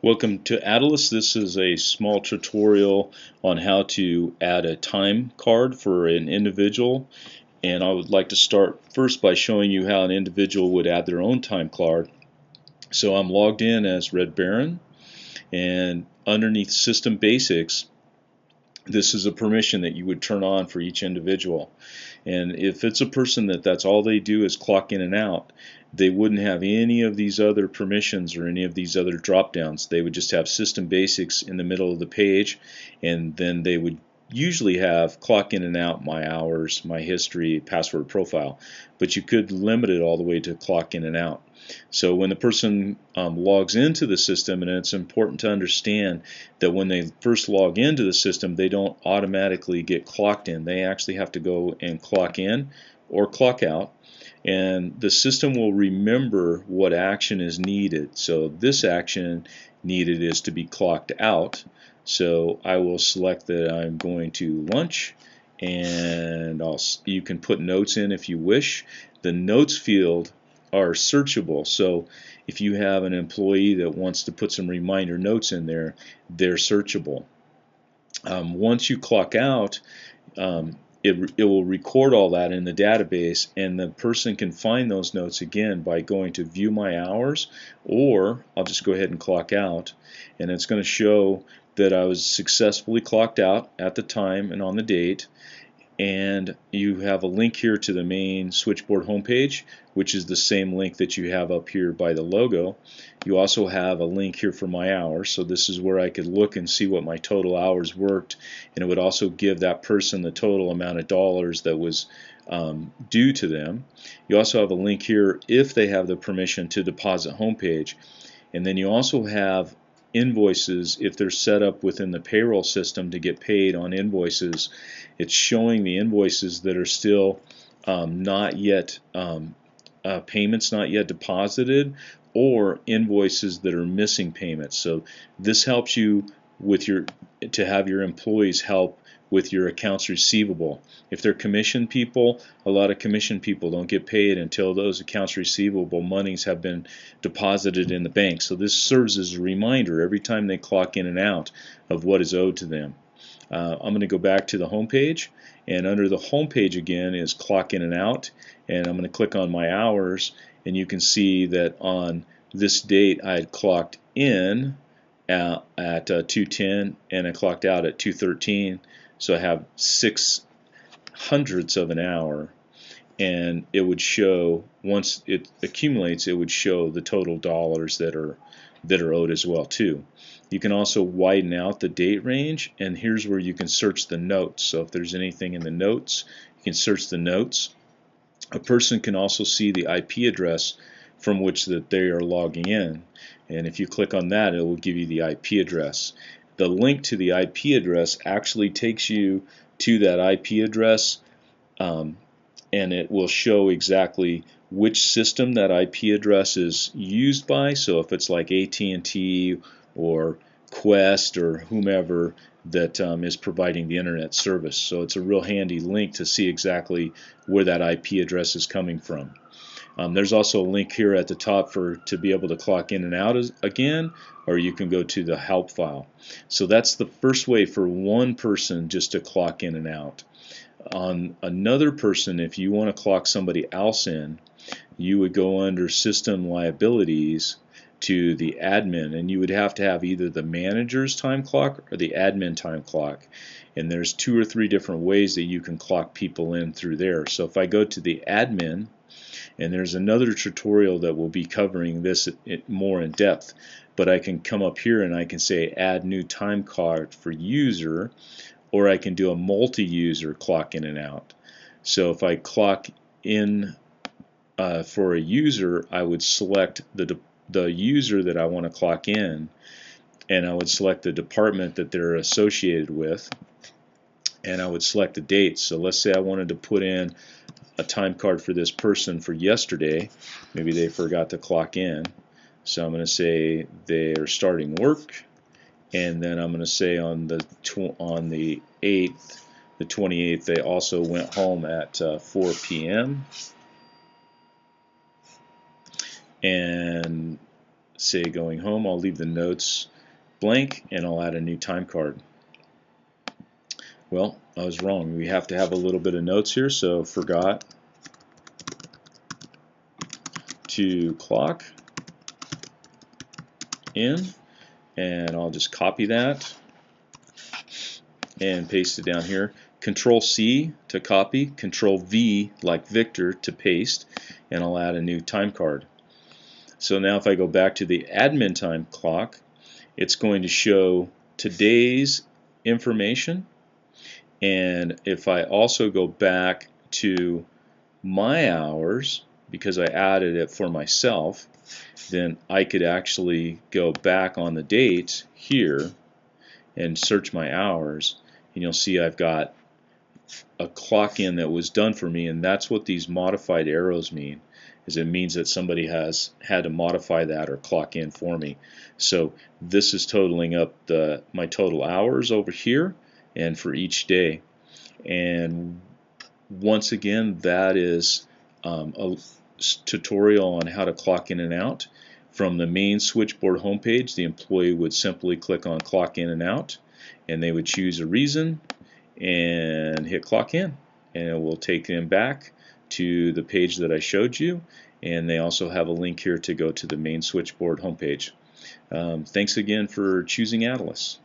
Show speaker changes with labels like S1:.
S1: Welcome to adilas. This is a small tutorial on how to add a time card for an individual, and I would like to start first by showing you how an individual would add their own time card. So I'm logged in as Red Baron, and underneath System Basics, this is a permission that you would turn on for each individual. And if it's a person that's all they do is clock in and out, they wouldn't have any of these other permissions or any of these other drop downs. They would just have System Basics in the middle of the page, and then they would usually have clock in and out, my hours, my history, password, profile, but you could limit it all the way to clock in and out. So when the person logs into the system, and it's important to understand that when they first log into the system, they don't automatically get clocked in. They actually have to go and clock in or clock out, and the system will remember what action is needed. So this action needed is to be clocked out. So I will select that I'm going to lunch, and you can put notes in if you wish. The notes field are searchable, so if you have an employee that wants to put some reminder notes in there, they're searchable. Once you clock out, it will record all that in the database, and the person can find those notes again by going to View My Hours, or I'll just go ahead and clock out, and it's going to show that I was successfully clocked out at the time and on the date. And you have a link here to the main switchboard homepage, which is the same link that you have up here by the logo. You also have a link here for my hours, so this is where I could look and see what my total hours worked, and it would also give that person the total amount of dollars that was due to them. You also have a link here if they have the permission to deposit homepage, and then you also have invoices if they're set up within the payroll system to get paid on invoices. It's showing the invoices that are still not yet payments not yet deposited, or invoices that are missing payments. So this helps you with to have your employees help with your accounts receivable. If they're commission people, a lot of commission people don't get paid until those accounts receivable monies have been deposited in the bank. So this serves as a reminder every time they clock in and out of what is owed to them. I'm going to go back to the home page, and under the home page again is clock in and out, and I'm going to click on my hours, and you can see that on this date I had clocked in at 2:10 and I clocked out at 2:13. So I have 6/100ths of an hour, and it would show, once it accumulates, it would show the total dollars that are owed as well too. You can also widen out the date range, and here's where you can search the notes. So if there's anything in the notes, you can search the notes. A person can also see the IP address from which that they are logging in, and if you click on that, it will give you the IP address. The link to the IP address actually takes you to that IP address, and it will show exactly which system that IP address is used by. So if it's like AT&T or Quest or whomever that is providing the internet service. So it's a real handy link to see exactly where that IP address is coming from. There's also a link here at the top to be able to clock in and out again, or you can go to the help file. So that's the first way for one person just to clock in and out. On another person, if you want to clock somebody else in, you would go under System Liabilities to the admin, and you would have to have either the manager's time clock or the admin time clock. And there's 2 or 3 different ways that you can clock people in through there. So if I go to the admin, and there's another tutorial that will be covering this more in depth, but I can come up here and I can say add new time card for user, or I can do a multi-user clock in and out. So if I clock in for a user, I would select the user that I want to clock in, and I would select the department that they're associated with, and I would select the date. So let's say I wanted to put in a time card for this person for yesterday. Maybe they forgot to clock in, so I'm going to say they're starting work, and then I'm going to say on the 8th, the 28th, they also went home at 4 p.m. and say going home. I'll leave the notes blank, and I'll add a new time card. Well, I was wrong. We have to have a little bit of notes here, so forgot to clock in, and I'll just copy that and paste it down here. Control C to copy, Control V like Victor to paste, and I'll add a new time card. So now if I go back to the admin time clock, it's going to show today's information. And if I also go back to my hours, because I added it for myself, then I could actually go back on the date here and search my hours, and you'll see I've got a clock in that was done for me, and that's what these modified arrows mean. Is it means that somebody has had to modify that or clock in for me. So this is totaling up my total hours over here and for each day. And once again, that is a tutorial on how to clock in and out. From the main switchboard homepage, the employee would simply click on clock in and out, and they would choose a reason and hit clock in, and it will take them back to the page that I showed you, and they also have a link here to go to the main switchboard homepage. Thanks again for choosing adilas.